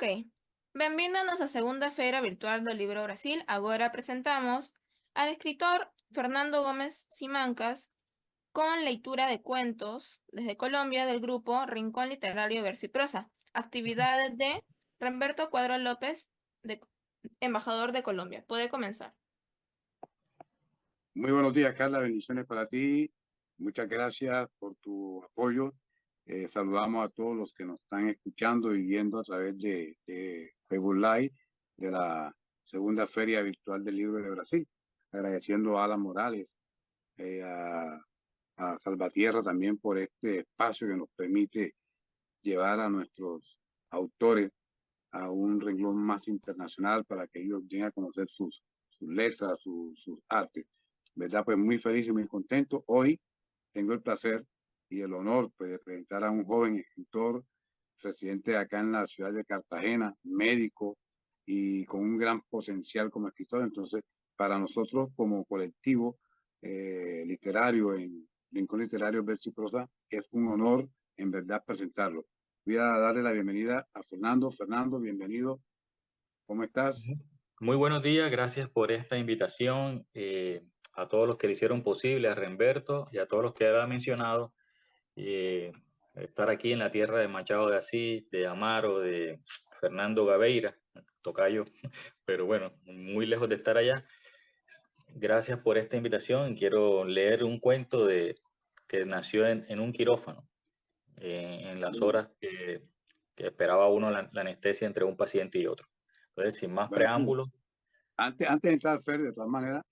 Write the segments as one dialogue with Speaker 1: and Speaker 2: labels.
Speaker 1: Ok, bem-vindo a nossa segunda feira virtual do Livro Brasil. Agora apresentamos al escritor Fernando Gómez Simancas con lectura de cuentos desde Colombia del grupo Rincón Literario Verso y Prosa, actividades de Remberto Cuadro López, embajador de Colombia. Puede comenzar.
Speaker 2: Muy buenos días, Carla. Bendiciones para ti. Muchas gracias por tu apoyo. Saludamos a todos los que nos están escuchando y viendo a través de Facebook Live de la segunda Feria Virtual del Libro de Brasil. Agradeciendo a Alan Morales, a Salvatierra también por este espacio que nos permite llevar a nuestros autores a un renglón más internacional para que ellos den a conocer sus letras, sus artes. ¿Verdad? Pues muy feliz y muy contento. Hoy tengo el placer y el honor pues, de presentar a un joven escritor residente acá en la ciudad de Cartagena, médico y con un gran potencial como escritor. Entonces, para nosotros como colectivo literario en Rincón Literario Verso y Prosa, es un honor en verdad presentarlo. Voy a darle la bienvenida a Fernando. Fernando, bienvenido. ¿Cómo estás?
Speaker 3: Muy buenos días, gracias por esta invitación. A todos los que le hicieron posible, a Remberto y a todos los que ha mencionado, estar aquí en la tierra de Machado de Asís, de Amaro, de Fernando Gabeira, tocayo, pero bueno, muy lejos de estar allá. Gracias por esta invitación. Quiero leer un cuento que nació en un quirófano, en las horas que esperaba uno la anestesia entre un paciente y otro. Entonces, sin más
Speaker 2: Bueno,
Speaker 3: preámbulos.
Speaker 2: antes de entrar, Fer, de todas maneras,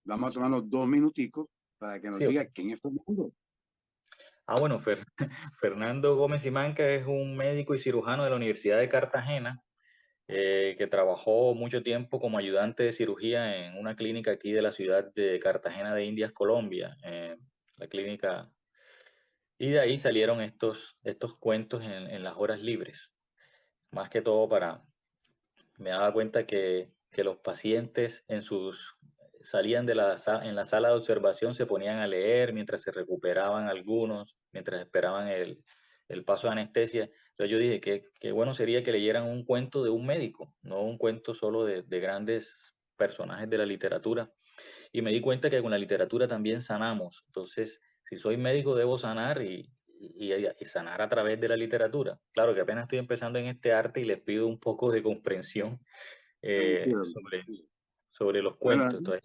Speaker 2: vamos a tomarnos 2 minuticos para que nos
Speaker 3: Sí, ok.
Speaker 2: diga quién es Fernando.
Speaker 3: Bueno, Fernando Gómez Simanca es un médico y cirujano de la Universidad de Cartagena, que trabajó mucho tiempo como ayudante de cirugía en una clínica aquí de la ciudad de Cartagena de Indias, Colombia, la clínica, y de ahí salieron estos cuentos en las horas libres. Más que todo me daba cuenta que los pacientes salían en la sala de observación, se ponían a leer mientras se recuperaban algunos, mientras esperaban el paso de anestesia. Entonces yo dije que bueno sería que leyeran un cuento de un médico, no un cuento solo de grandes personajes de la literatura. Y me di cuenta que con la literatura también sanamos. Entonces, si soy médico, debo sanar y sanar a través de la literatura. Claro que apenas estoy empezando en este arte y les pido un poco de comprensión eh,
Speaker 2: Tranquilo,
Speaker 3: sobre,
Speaker 2: tranquilo.
Speaker 3: sobre los
Speaker 2: Bueno,
Speaker 3: cuentos.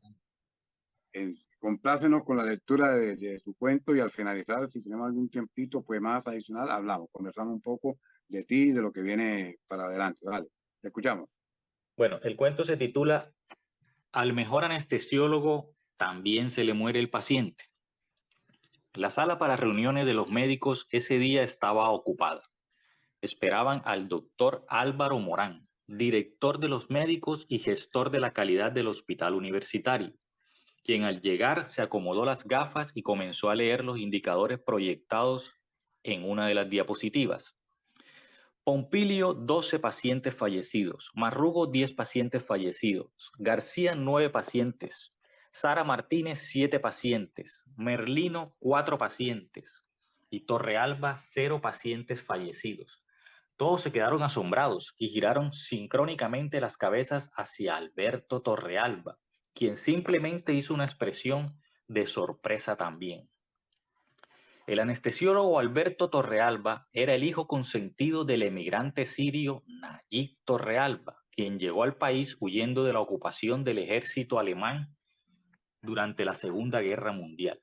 Speaker 3: Entonces,
Speaker 2: complácenos con la lectura de tu cuento y al finalizar, si tenemos algún tiempito, pues más adicional, hablamos, conversamos un poco de ti y de lo que viene para adelante. Vale, te escuchamos.
Speaker 3: bueno, el cuento se titula Al mejor anestesiólogo también se le muere el paciente. La sala para reuniones de los médicos ese día estaba ocupada. Esperaban al doctor Álvaro Morán, director de los médicos y gestor de la calidad del hospital universitario, quien al llegar se acomodó las gafas y comenzó a leer los indicadores proyectados en una de las diapositivas. Pompilio, 12 pacientes fallecidos. Marrugo, 10 pacientes fallecidos. García, 9 pacientes. Sara Martínez, 7 pacientes. Merlino, 4 pacientes. Y Torrealba, 0 pacientes fallecidos. Todos se quedaron asombrados y giraron sincrónicamente las cabezas hacia Alberto Torrealba, quien simplemente hizo una expresión de sorpresa también. El anestesiólogo Alberto Torrealba era el hijo consentido del emigrante sirio Nayib Torrealba, quien llegó al país huyendo de la ocupación del ejército alemán durante la Segunda Guerra Mundial.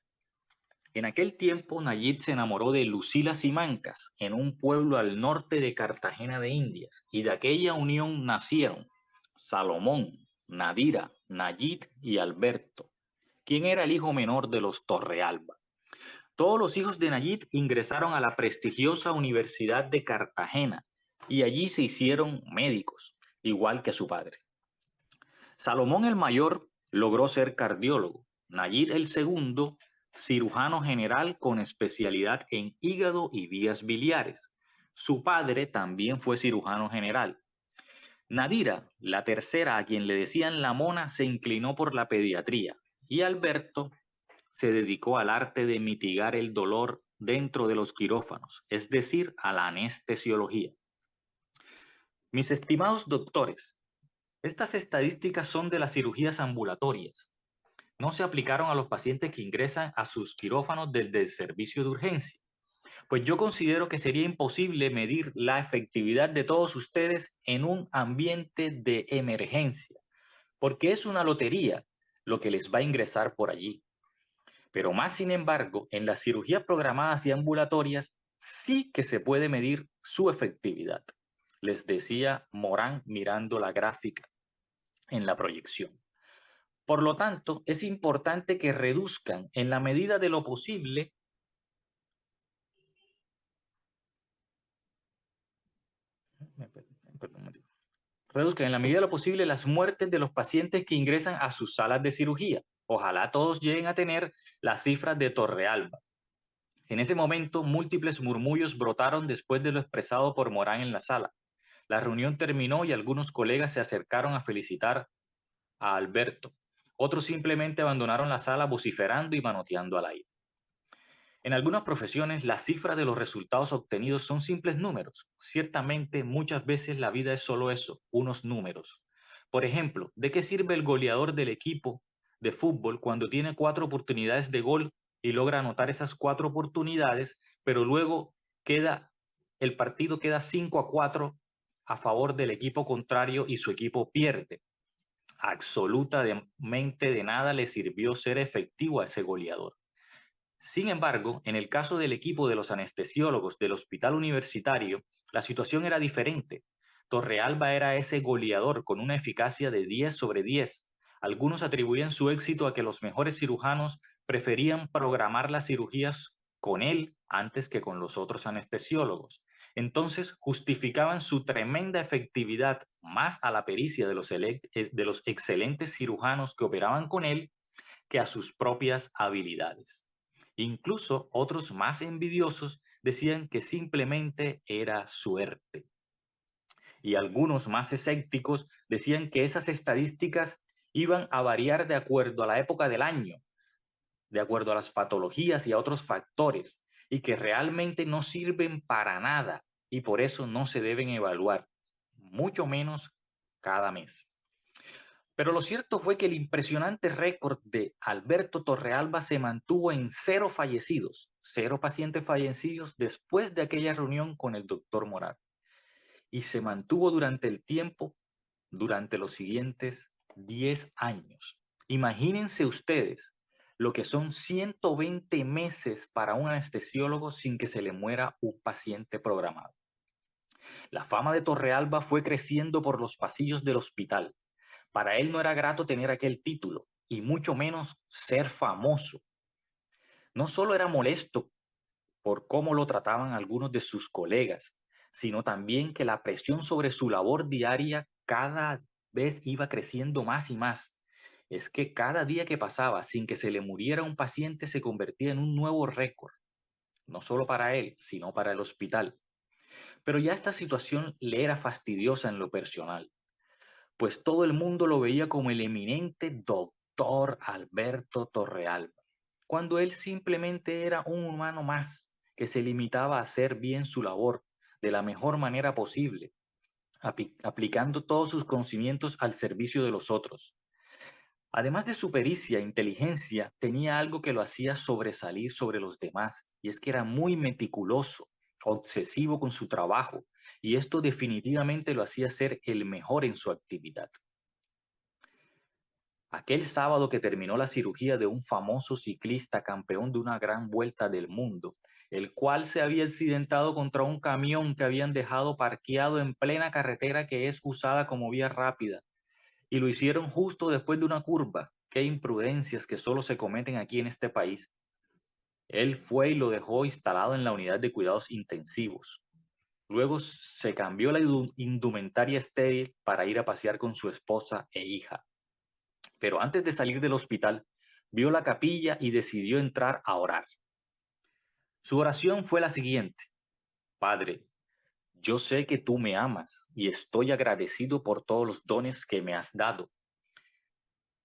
Speaker 3: En aquel tiempo, Nayib se enamoró de Lucila Simancas, en un pueblo al norte de Cartagena de Indias, y de aquella unión nacieron Salomón, Nadira, Nayib y Alberto, quien era el hijo menor de los Torrealba. Todos los hijos de Nayib ingresaron a la prestigiosa Universidad de Cartagena y allí se hicieron médicos, igual que su padre. Salomón el mayor logró ser cardiólogo, Nayib el segundo, cirujano general con especialidad en hígado y vías biliares. Su padre también fue cirujano general. Nadira, la tercera, a quien le decían la mona, se inclinó por la pediatría, y Alberto se dedicó al arte de mitigar el dolor dentro de los quirófanos, es decir, a la anestesiología. Mis estimados doctores, estas estadísticas son de las cirugías ambulatorias. No se aplicaron a los pacientes que ingresan a sus quirófanos del servicio de urgencia. Pues yo considero que sería imposible medir la efectividad de todos ustedes en un ambiente de emergencia, porque es una lotería lo que les va a ingresar por allí. Pero más sin embargo, en las cirugías programadas y ambulatorias sí que se puede medir su efectividad, les decía Morán mirando la gráfica en la proyección. Por lo tanto, es importante que reduzcan en la medida de lo posible reduzcan en la medida de lo posible las muertes de los pacientes que ingresan a sus salas de cirugía. Ojalá todos lleguen a tener las cifras de Torrealba. En ese momento, múltiples murmullos brotaron después de lo expresado por Morán en la sala. La reunión terminó y algunos colegas se acercaron a felicitar a Alberto. Otros simplemente abandonaron la sala vociferando y manoteando al aire. En algunas profesiones, las cifras de los resultados obtenidos son simples números. Ciertamente, muchas veces la vida es solo eso, unos números. Por ejemplo, ¿de qué sirve el goleador del equipo de fútbol cuando tiene 4 oportunidades de gol y logra anotar esas 4 oportunidades, pero luego el partido queda 5-4 a favor del equipo contrario y su equipo pierde? Absolutamente de nada le sirvió ser efectivo a ese goleador. Sin embargo, en el caso del equipo de los anestesiólogos del hospital universitario, la situación era diferente. Torrealba era ese goleador con una eficacia de 10 sobre 10. Algunos atribuían su éxito a que los mejores cirujanos preferían programar las cirugías con él antes que con los otros anestesiólogos. Entonces justificaban su tremenda efectividad más a la pericia de los excelentes cirujanos que operaban con él que a sus propias habilidades. Incluso otros más envidiosos decían que simplemente era suerte. Y algunos más escépticos decían que esas estadísticas iban a variar de acuerdo a la época del año, de acuerdo a las patologías y a otros factores, y que realmente no sirven para nada y por eso no se deben evaluar, mucho menos cada mes. Pero lo cierto fue que el impresionante récord de Alberto Torrealba se mantuvo en 0 fallecidos, 0 pacientes fallecidos después de aquella reunión con el doctor Morán. Y se mantuvo durante el tiempo, durante los siguientes 10 años. Imagínense ustedes lo que son 120 meses para un anestesiólogo sin que se le muera un paciente programado. La fama de Torrealba fue creciendo por los pasillos del hospital. Para él no era grato tener aquel título, y mucho menos ser famoso. No solo era molesto por cómo lo trataban algunos de sus colegas, sino también que la presión sobre su labor diaria cada vez iba creciendo más y más. Es que cada día que pasaba sin que se le muriera un paciente se convertía en un nuevo récord, no solo para él, sino para el hospital. Pero ya esta situación le era fastidiosa en lo personal, pues todo el mundo lo veía como el eminente doctor Alberto Torrealba, cuando él simplemente era un humano más que se limitaba a hacer bien su labor de la mejor manera posible, aplicando todos sus conocimientos al servicio de los otros. Además de su pericia e inteligencia, tenía algo que lo hacía sobresalir sobre los demás, y es que era muy meticuloso, obsesivo con su trabajo, y esto definitivamente lo hacía ser el mejor en su actividad. Aquel sábado que terminó la cirugía de un famoso ciclista campeón de una gran vuelta del mundo, el cual se había accidentado contra un camión que habían dejado parqueado en plena carretera que es usada como vía rápida, y lo hicieron justo después de una curva. Qué imprudencias que solo se cometen aquí en este país. Él fue y lo dejó instalado en la unidad de cuidados intensivos. Luego se cambió la indumentaria estéril para ir a pasear con su esposa e hija. Pero antes de salir del hospital, vio la capilla y decidió entrar a orar. Su oración fue la siguiente: Padre, yo sé que tú me amas y estoy agradecido por todos los dones que me has dado.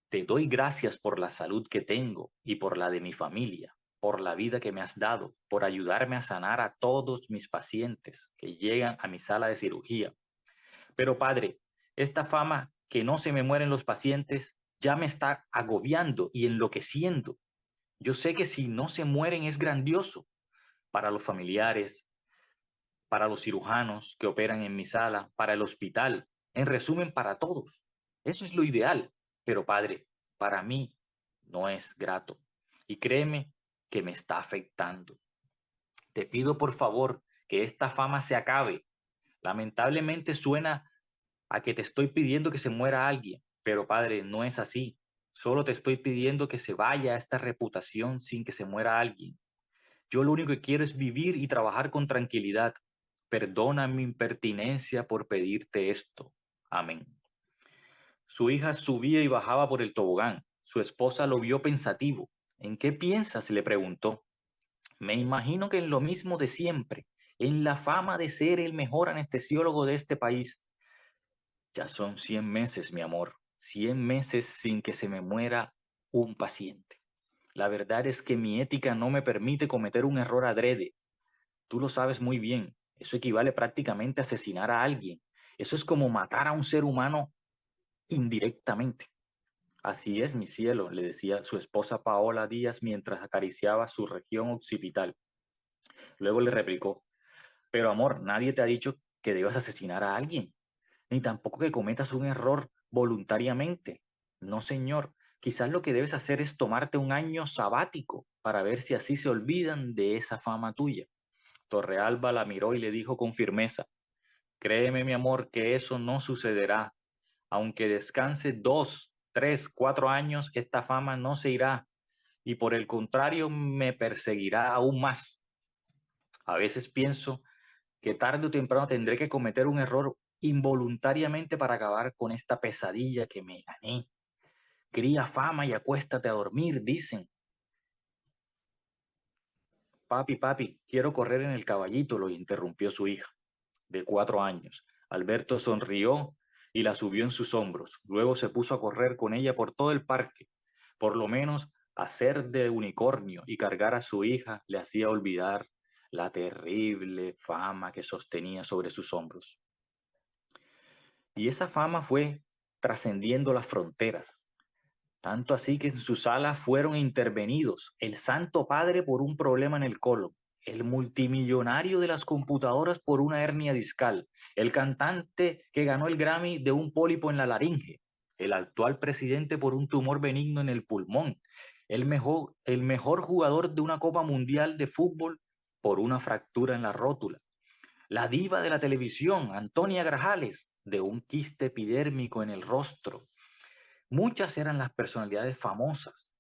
Speaker 3: Te doy gracias por la salud que tengo y por la de mi familia, por la vida que me has dado, por ayudarme a sanar a todos mis pacientes que llegan a mi sala de cirugía. Pero padre, esta fama que no se me mueren los pacientes ya me está agobiando y enloqueciendo. Yo sé que si no se mueren es grandioso para los familiares, para los cirujanos que operan en mi sala, para el hospital, en resumen, para todos. Eso es lo ideal. Pero padre, para mí no es grato. Y créeme que me está afectando. Te pido por favor que esta fama se acabe. Lamentablemente suena a que te estoy pidiendo que se muera alguien, pero padre, no es así. Solo te estoy pidiendo que se vaya esta reputación sin que se muera alguien. Yo lo único que quiero es vivir y trabajar con tranquilidad. Perdona mi impertinencia por pedirte esto. Amén. Su hija subía y bajaba por el tobogán. Su esposa lo vio pensativo. ¿En qué piensas?, le preguntó. Me imagino que en lo mismo de siempre, en la fama de ser el mejor anestesiólogo de este país. Ya son 100 meses, mi amor, 100 meses sin que se me muera un paciente. La verdad es que mi ética no me permite cometer un error adrede. Tú lo sabes muy bien. Eso equivale prácticamente a asesinar a alguien. Eso es como matar a un ser humano indirectamente. Así es, mi cielo, le decía su esposa Paola Díaz mientras acariciaba su región occipital. Luego le replicó, pero amor, nadie te ha dicho que debas asesinar a alguien, ni tampoco que cometas un error voluntariamente. No, señor, quizás lo que debes hacer es tomarte un año sabático para ver si así se olvidan de esa fama tuya. Torrealba la miró y le dijo con firmeza, créeme, mi amor, que eso no sucederá. Aunque descanse 2, 3, 4 años, esta fama no se irá y por el contrario me perseguirá aún más. A veces pienso que tarde o temprano tendré que cometer un error involuntariamente para acabar con esta pesadilla que me gané. Cría fama y acuéstate a dormir, dicen. Papi, papi, quiero correr en el caballito, lo interrumpió su hija, de 4 años. Alberto sonrió y la subió en sus hombros. Luego se puso a correr con ella por todo el parque. Por lo menos hacer de unicornio y cargar a su hija le hacía olvidar la terrible fama que sostenía sobre sus hombros. Y esa fama fue trascendiendo las fronteras, tanto así que en su sala fueron intervenidos el Santo Padre por un problema en el colon, el multimillonario de las computadoras por una hernia discal, el cantante que ganó el Grammy de un pólipo en la laringe, el actual presidente por un tumor benigno en el pulmón, el mejor jugador de una Copa Mundial de fútbol por una fractura en la rótula, la diva de la televisión, Antonia Grajales, de un quiste epidérmico en el rostro. Muchas eran las personalidades famosas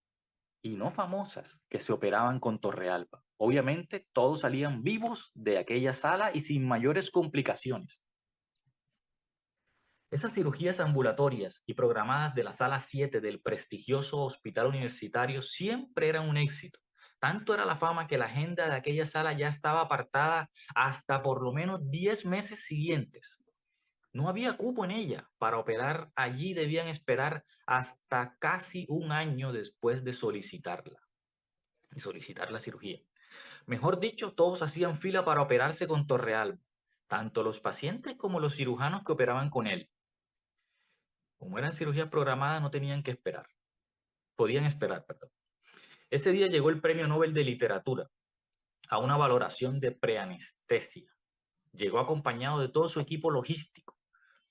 Speaker 3: y no famosas que se operaban con Torrealba. Obviamente, todos salían vivos de aquella sala y sin mayores complicaciones. Esas cirugías ambulatorias y programadas de la sala 7 del prestigioso hospital universitario siempre eran un éxito. Tanto era la fama que la agenda de aquella sala ya estaba apartada hasta por lo menos 10 meses siguientes. No había cupo en ella. Para operar allí debían esperar hasta casi un año después de solicitarla y solicitar la cirugía. Mejor dicho, todos hacían fila para operarse con Torrealba, tanto los pacientes como los cirujanos que operaban con él. Como eran cirugías programadas, no tenían que esperar. Podían esperar, perdón. Ese día llegó el Premio Nobel de Literatura a una valoración de preanestesia. Llegó acompañado de todo su equipo logístico.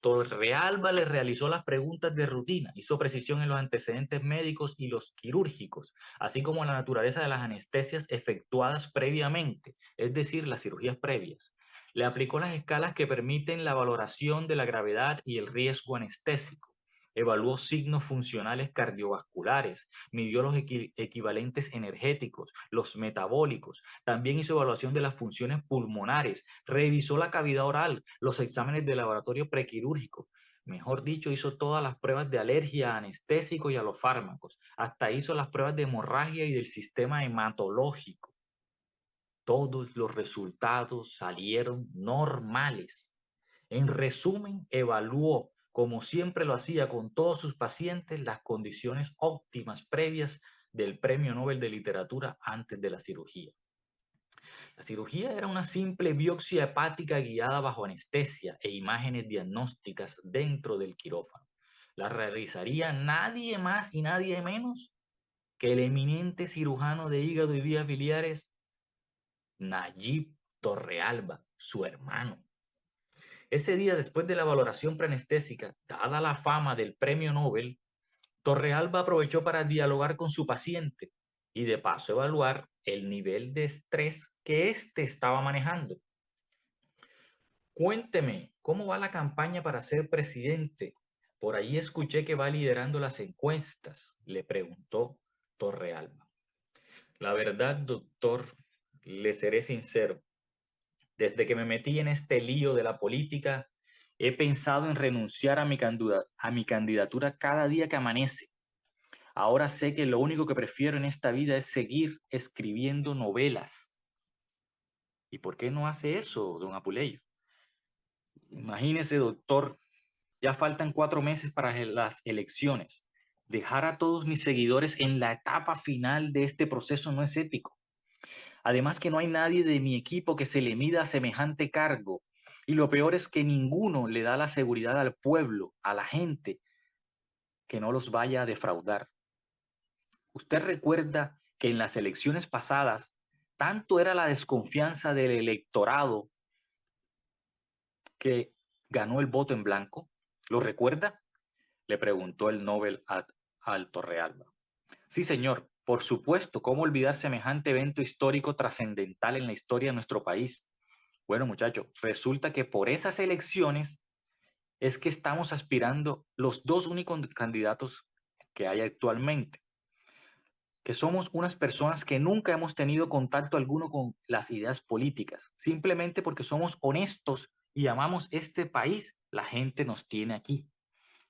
Speaker 3: Torrealba le realizó las preguntas de rutina, hizo precisión en los antecedentes médicos y los quirúrgicos, así como en la naturaleza de las anestesias efectuadas previamente, es decir, las cirugías previas. Le aplicó las escalas que permiten la valoración de la gravedad y el riesgo anestésico. Evaluó signos funcionales cardiovasculares, midió los equivalentes energéticos, los metabólicos, también hizo evaluación de las funciones pulmonares, revisó la cavidad oral, los exámenes de laboratorio prequirúrgico. Mejor dicho, hizo todas las pruebas de alergia a anestésicos y a los fármacos. Hasta hizo las pruebas de hemorragia y del sistema hematológico. Todos los resultados salieron normales. En resumen, evaluó, como siempre lo hacía con todos sus pacientes, las condiciones óptimas previas del Premio Nobel de Literatura antes de la cirugía. La cirugía era una simple biopsia hepática guiada bajo anestesia e imágenes diagnósticas dentro del quirófano. La realizaría nadie más y nadie menos que el eminente cirujano de hígado y vías biliares, Nayib Torrealba, su hermano. Ese día, después de la valoración preanestésica, dada la fama del premio Nobel, Torrealba aprovechó para dialogar con su paciente y de paso evaluar el nivel de estrés que éste estaba manejando. Cuénteme, ¿cómo va la campaña para ser presidente? Por ahí escuché que va liderando las encuestas, le preguntó Torrealba. La verdad, doctor, le seré sincero. Desde que me metí en este lío de la política, he pensado en renunciar a mi candidatura cada día que amanece. Ahora sé que lo único que prefiero en esta vida es seguir escribiendo novelas. ¿Y por qué no hace eso, don Apuleyo? Imagínese, doctor, ya faltan 4 meses para las elecciones. Dejar a todos mis seguidores en la etapa final de este proceso no es ético. Además que no hay nadie de mi equipo que se le mida a semejante cargo. Y lo peor es que ninguno le da la seguridad al pueblo, a la gente, que no los vaya a defraudar. Usted recuerda que en las elecciones pasadas, tanto era la desconfianza del electorado que ganó el voto en blanco. ¿Lo recuerda? Le preguntó el Nobel al Torrealba. Sí, señor, por supuesto, ¿cómo olvidar semejante evento histórico trascendental en la historia de nuestro país? Bueno, muchachos, resulta que por esas elecciones es que estamos aspirando los 2 únicos candidatos que hay actualmente, que somos unas personas que nunca hemos tenido contacto alguno con las ideas políticas, simplemente porque somos honestos y amamos este país, la gente nos tiene aquí.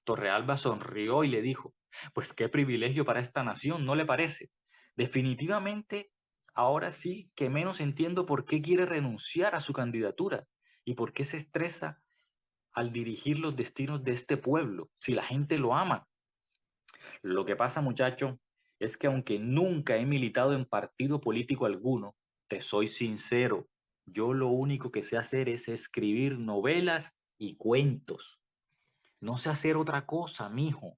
Speaker 3: Torrealba sonrió y le dijo, pues qué privilegio para esta nación, ¿no le parece? Definitivamente, ahora sí que menos entiendo por qué quiere renunciar a su candidatura y por qué se estresa al dirigir los destinos de este pueblo, si la gente lo ama. Lo que pasa, muchacho, es que aunque nunca he militado en partido político alguno, te soy sincero, yo lo único que sé hacer es escribir novelas y cuentos. No sé hacer otra cosa, mijo.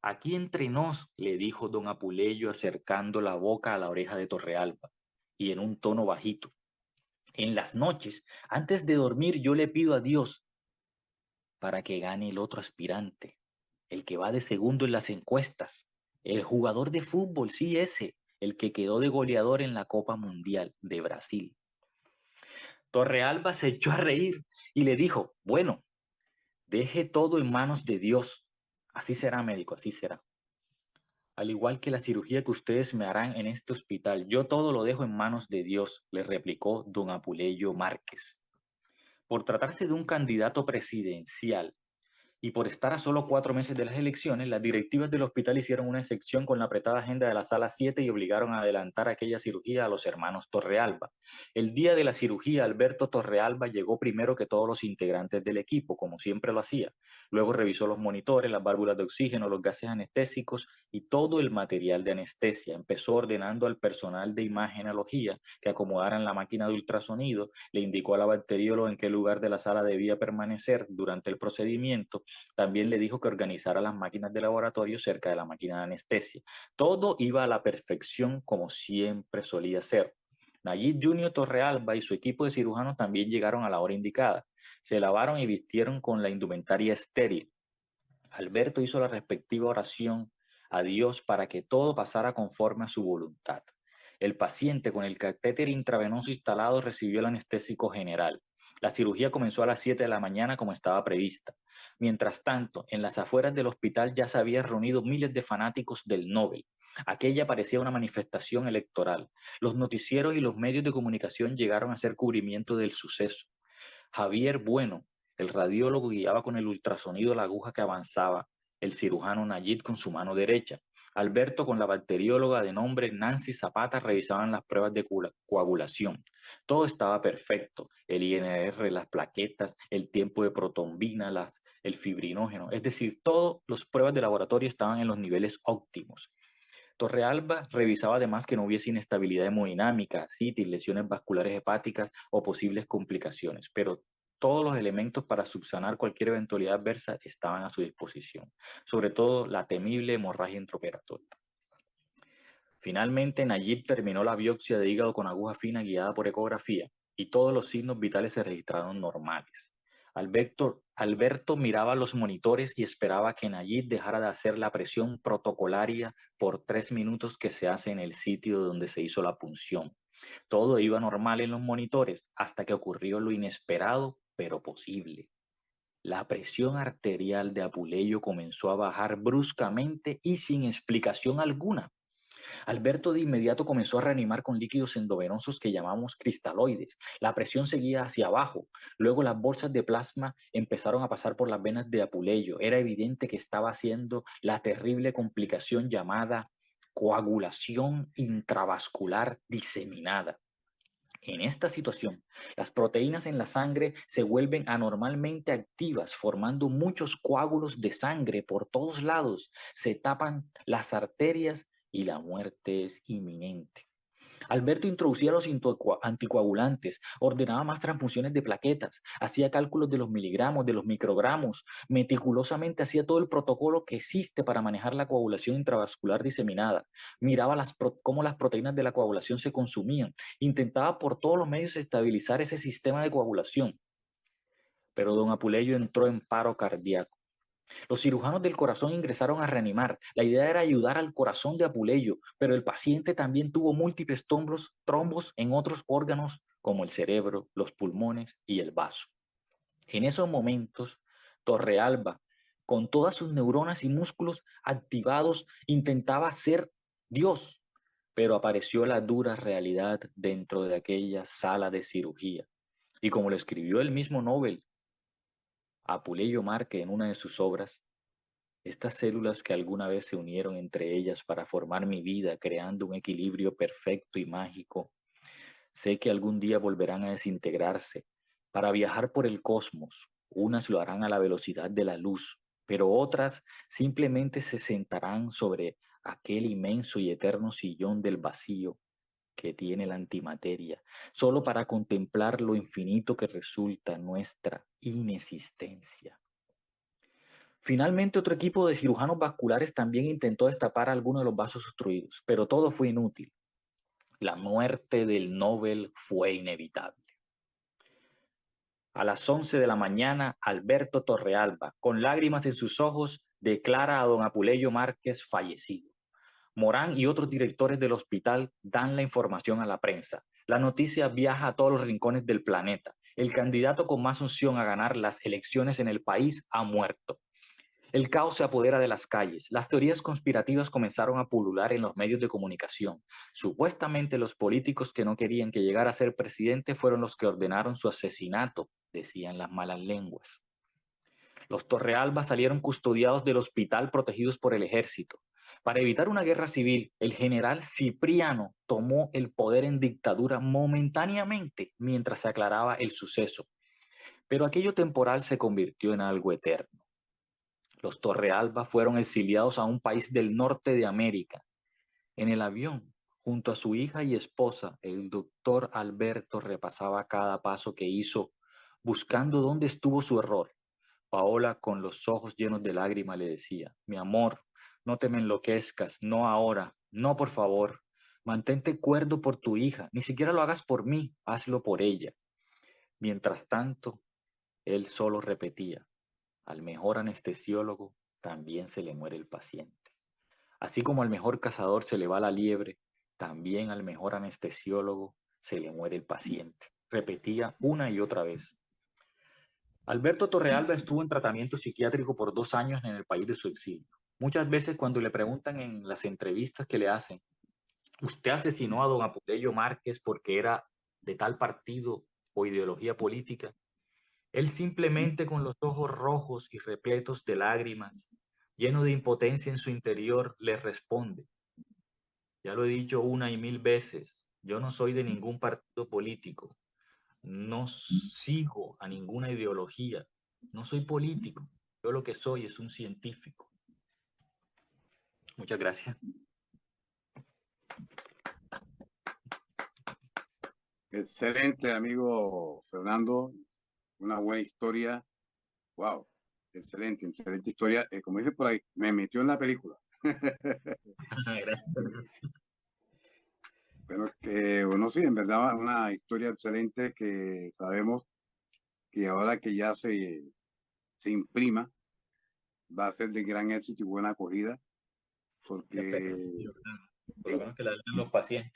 Speaker 3: Aquí entre nos, le dijo don Apuleyo acercando la boca a la oreja de Torrealba, y en un tono bajito. En las noches, antes de dormir, yo le pido a Dios para que gane el otro aspirante, el que va de segundo en las encuestas, el jugador de fútbol, sí ese, el que quedó de goleador en la Copa Mundial de Brasil. Torrealba se echó a reír y le dijo, bueno, deje todo en manos de Dios. Así será, médico, así será. Al igual que la cirugía que ustedes me harán en este hospital, yo todo lo dejo en manos de Dios, le replicó don Apuleyo Márquez. Por tratarse de un candidato presidencial, y por estar a solo 4 meses de las elecciones, las directivas del hospital hicieron una excepción con la apretada agenda de la sala 7 y obligaron a adelantar aquella cirugía a los hermanos Torrealba. El día de la cirugía, Alberto Torrealba llegó primero que todos los integrantes del equipo, como siempre lo hacía. Luego revisó los monitores, las válvulas de oxígeno, los gases anestésicos y todo el material de anestesia. Empezó ordenando al personal de imagenología que acomodaran la máquina de ultrasonido, le indicó a la bacterióloga en qué lugar de la sala debía permanecer durante el procedimiento. También le dijo que organizara las máquinas de laboratorio cerca de la máquina de anestesia. Todo iba a la perfección como siempre solía ser. Nayib Junior Torrealba y su equipo de cirujanos también llegaron a la hora indicada. Se lavaron y vistieron con la indumentaria estéril. Alberto hizo la respectiva oración a Dios para que todo pasara conforme a su voluntad. El paciente con el catéter intravenoso instalado recibió el anestésico general. La cirugía comenzó a las 7 de la mañana como estaba prevista. Mientras tanto, en las afueras del hospital ya se habían reunido miles de fanáticos del Nobel. Aquella parecía una manifestación electoral. Los noticieros y los medios de comunicación llegaron a hacer cubrimiento del suceso. Javier Bueno, el radiólogo, guiaba con el ultrasonido la aguja que avanzaba, el cirujano Nayib con su mano derecha. Alberto con la bacterióloga de nombre Nancy Zapata revisaban las pruebas de coagulación. Todo estaba perfecto, el INR, las plaquetas, el tiempo de protombina, el fibrinógeno, es decir, todas las pruebas de laboratorio estaban en los niveles óptimos. Torrealba revisaba además que no hubiese inestabilidad hemodinámica, ascitis, lesiones vasculares hepáticas o posibles complicaciones, pero todos los elementos para subsanar cualquier eventualidad adversa estaban a su disposición, sobre todo la temible hemorragia intraoperatoria. Finalmente, Nayib terminó la biopsia de hígado con aguja fina guiada por ecografía y todos los signos vitales se registraron normales. Alberto miraba los monitores y esperaba que Nayib dejara de hacer la presión protocolaria por 3 minutos que se hace en el sitio donde se hizo la punción. Todo iba normal en los monitores hasta que ocurrió lo inesperado, pero posible. La presión arterial de Apuleyo comenzó a bajar bruscamente y sin explicación alguna. Alberto de inmediato comenzó a reanimar con líquidos endovenosos que llamamos cristaloides. La presión seguía hacia abajo. Luego las bolsas de plasma empezaron a pasar por las venas de Apuleyo. Era evidente que estaba haciendo la terrible complicación llamada coagulación intravascular diseminada. En esta situación, las proteínas en la sangre se vuelven anormalmente activas, formando muchos coágulos de sangre por todos lados. Se tapan las arterias y la muerte es inminente. Alberto introducía los anticoagulantes, ordenaba más transfusiones de plaquetas, hacía cálculos de los miligramos, de los microgramos, meticulosamente hacía todo el protocolo que existe para manejar la coagulación intravascular diseminada, miraba cómo las proteínas de la coagulación se consumían, intentaba por todos los medios estabilizar ese sistema de coagulación. Pero don Apuleyo entró en paro cardíaco. Los cirujanos del corazón ingresaron a reanimar. La idea era ayudar al corazón de Apuleyo, pero el paciente también tuvo múltiples trombos en otros órganos como el cerebro, los pulmones y el vaso. En esos momentos, Torrealba, con todas sus neuronas y músculos activados, intentaba ser Dios, pero apareció la dura realidad dentro de aquella sala de cirugía. Y como lo escribió el mismo Nobel, Apuleyo Márquez en una de sus obras, estas células que alguna vez se unieron entre ellas para formar mi vida, creando un equilibrio perfecto y mágico, sé que algún día volverán a desintegrarse para viajar por el cosmos. Unas lo harán a la velocidad de la luz, pero otras simplemente se sentarán sobre aquel inmenso y eterno sillón del vacío que tiene la antimateria, solo para contemplar lo infinito que resulta nuestra inexistencia. Finalmente, otro equipo de cirujanos vasculares también intentó destapar algunos de los vasos obstruidos, pero todo fue inútil. La muerte del Nobel fue inevitable. A las 11 de la mañana, Alberto Torrealba, con lágrimas en sus ojos, declara a don Apuleyo Márquez fallecido. Morán y otros directores del hospital dan la información a la prensa. La noticia viaja a todos los rincones del planeta. El candidato con más opción a ganar las elecciones en el país ha muerto. El caos se apodera de las calles. Las teorías conspirativas comenzaron a pulular en los medios de comunicación. Supuestamente los políticos que no querían que llegara a ser presidente fueron los que ordenaron su asesinato, decían las malas lenguas. Los Torrealba salieron custodiados del hospital protegidos por el ejército. Para evitar una guerra civil, el general Cipriano tomó el poder en dictadura momentáneamente mientras se aclaraba el suceso. Pero aquello temporal se convirtió en algo eterno. Los Torrealba fueron exiliados a un país del norte de América. En el avión, junto a su hija y esposa, el doctor Alberto repasaba cada paso que hizo, buscando dónde estuvo su error. Paola, con los ojos llenos de lágrimas, le decía: mi amor, no te me enloquezcas, no ahora, no por favor. Mantente cuerdo por tu hija, ni siquiera lo hagas por mí, hazlo por ella. Mientras tanto, él solo repetía: al mejor anestesiólogo también se le muere el paciente. Así como al mejor cazador se le va la liebre, también al mejor anestesiólogo se le muere el paciente. Repetía una y otra vez. Alberto Torrealba estuvo en tratamiento psiquiátrico por 2 años en el país de su exilio. Muchas veces cuando le preguntan en las entrevistas que le hacen, ¿usted asesinó a don Apuleyo Márquez porque era de tal partido o ideología política? Él simplemente, con los ojos rojos y repletos de lágrimas, lleno de impotencia en su interior, le responde: ya lo he dicho 1 y 1000 veces, yo no soy de ningún partido político, no sigo a ninguna ideología, no soy político, yo lo que soy es un científico. Muchas gracias.
Speaker 2: Excelente, amigo Fernando. Una buena historia. Wow. Excelente, excelente historia. Como dice por ahí, me metió en la película.
Speaker 3: Gracias.
Speaker 2: Bueno, sí, en verdad, una historia excelente que sabemos que ahora que ya se imprima, va a ser de gran éxito y buena acogida, porque,
Speaker 3: Por lo menos que la lean los pacientes.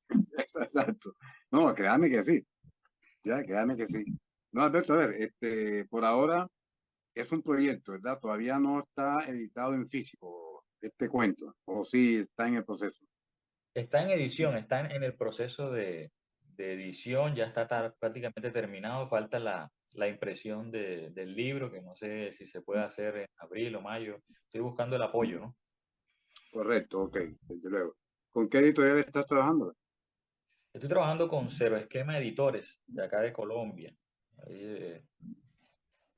Speaker 2: exacto. No, créame que sí, ya, créame que sí. No, Alberto, a ver, por ahora es un proyecto, ¿verdad? Todavía no está editado en físico este cuento, o sí está en el proceso.
Speaker 3: Está en edición, está en el proceso de edición, ya está prácticamente terminado, falta la impresión del libro, que no sé si se puede hacer en abril o mayo. Estoy buscando el apoyo, ¿no?
Speaker 2: Correcto, ok, desde luego. ¿Con qué editorial estás trabajando?
Speaker 3: Estoy trabajando con Cero Esquema Editores, de acá de Colombia. Ahí,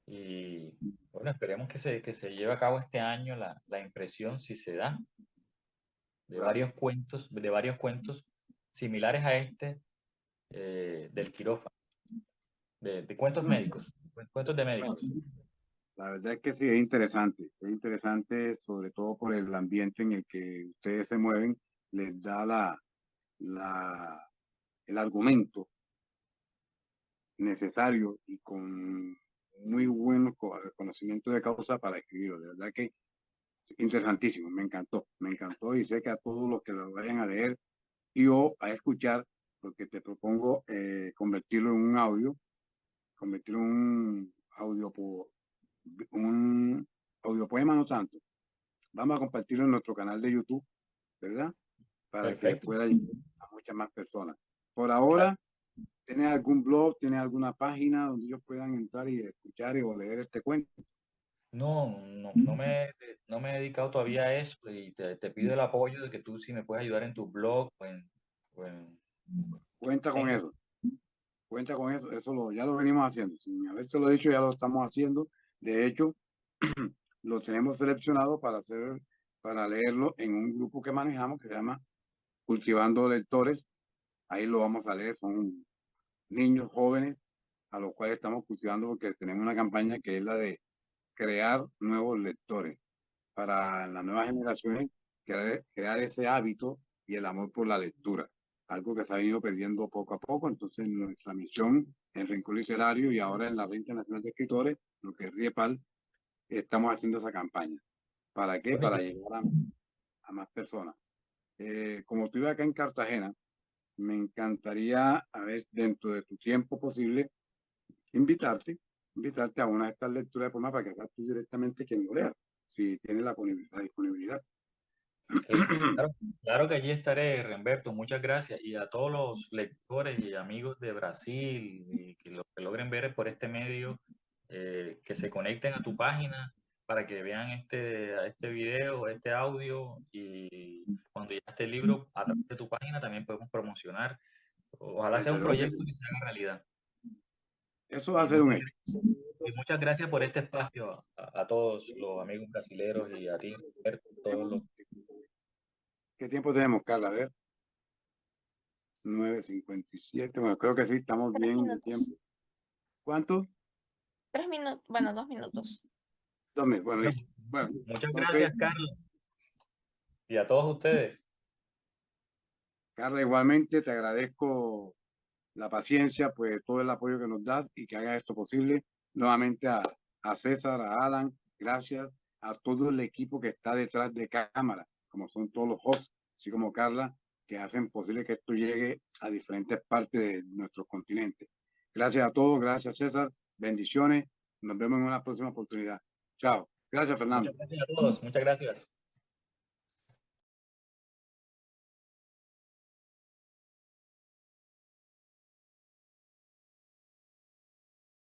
Speaker 3: y bueno, esperemos que se lleve a cabo este año la impresión, si se da,
Speaker 2: Claro.
Speaker 3: de varios cuentos similares a este del quirófano, de cuentos médicos, cuentos de
Speaker 2: Bueno,
Speaker 3: médicos.
Speaker 2: la verdad es que sí, es interesante sobre todo por el ambiente en el que ustedes se mueven, les da la, el argumento necesario y con muy buen conocimiento de causa para escribirlo. De verdad que interesantísimo, me encantó y sé que a todos los que lo vayan a leer y o a escuchar, porque te propongo convertirlo en un audio, convertirlo en un audio poema, no tanto. Vamos a compartirlo en nuestro canal de YouTube, ¿verdad? Para que
Speaker 3: Perfecto.
Speaker 2: pueda llegar a muchas más personas. Por
Speaker 3: Claro.
Speaker 2: ahora, ¿tienes algún blog, tienes alguna página donde ellos puedan entrar y escuchar o leer este cuento?
Speaker 3: No me he dedicado todavía a eso y te pido el apoyo de que tú sí me puedes ayudar en tu blog o en
Speaker 2: Cuenta con
Speaker 3: Facebook.
Speaker 2: eso, cuenta con eso. Ya lo venimos haciendo. Sin haberte lo dicho, ya lo estamos haciendo. De hecho, lo tenemos seleccionado para leerlo en un grupo que manejamos que se llama Cultivando Lectores. Ahí lo vamos a leer. Son niños jóvenes a los cuales estamos cultivando porque tenemos una campaña que es la de crear nuevos lectores para las nuevas generaciones, crear ese hábito y el amor por la lectura, algo que se ha ido perdiendo poco a poco. Entonces, nuestra misión en Rincón Literario y ahora en la Red Internacional de Escritores, lo que es RIEPAL, estamos haciendo esa campaña. ¿Para qué?
Speaker 3: Bueno,
Speaker 2: Para llegar a más personas. Como estoy acá en Cartagena, me encantaría, a ver, dentro de tu tiempo posible, invitarte, invitarte a una de estas lecturas de poemas para que seas tú directamente quien lo lea, si tienes la disponibilidad.
Speaker 3: claro, claro que allí estaré, Renberto. Muchas gracias. Y a todos los lectores y amigos de Brasil y que lo que logren ver por este medio, que se conecten a tu página para que vean este video, este audio y cuando ya esté el libro a través de tu página también podemos promocionar. Ojalá sea
Speaker 2: Desde
Speaker 3: un
Speaker 2: luego que
Speaker 3: proyecto
Speaker 2: sí.
Speaker 3: que se haga realidad.
Speaker 2: Eso va a
Speaker 3: Y
Speaker 2: ser un hecho.
Speaker 3: y muchas gracias por este espacio a todos los amigos brasileros y a ti, Renberto, todos los.
Speaker 2: ¿Qué tiempo tenemos, Carla? A ver, 9:57. Bueno, creo que sí, estamos
Speaker 1: 3
Speaker 2: bien de tiempo.
Speaker 1: minutos.
Speaker 2: ¿Cuánto?
Speaker 1: 3 minutos, bueno, 2 minutos.
Speaker 2: 2 minutos. Bueno,
Speaker 3: Bueno,
Speaker 2: listo. Bueno,
Speaker 3: muchas
Speaker 2: ok.
Speaker 3: gracias, Carlos, y a todos ustedes.
Speaker 2: Carla, igualmente te agradezco la paciencia, pues todo el apoyo que nos das y que hagas esto posible. Nuevamente a César, a Alan, gracias a todo el equipo que está detrás de cámara, como son todos los hosts, así como Carla, que hacen posible que esto llegue a diferentes partes de nuestro continente. Gracias a todos, gracias César, bendiciones, nos vemos en una próxima oportunidad. Chao. Gracias, Fernando.
Speaker 3: Muchas gracias a todos, muchas gracias.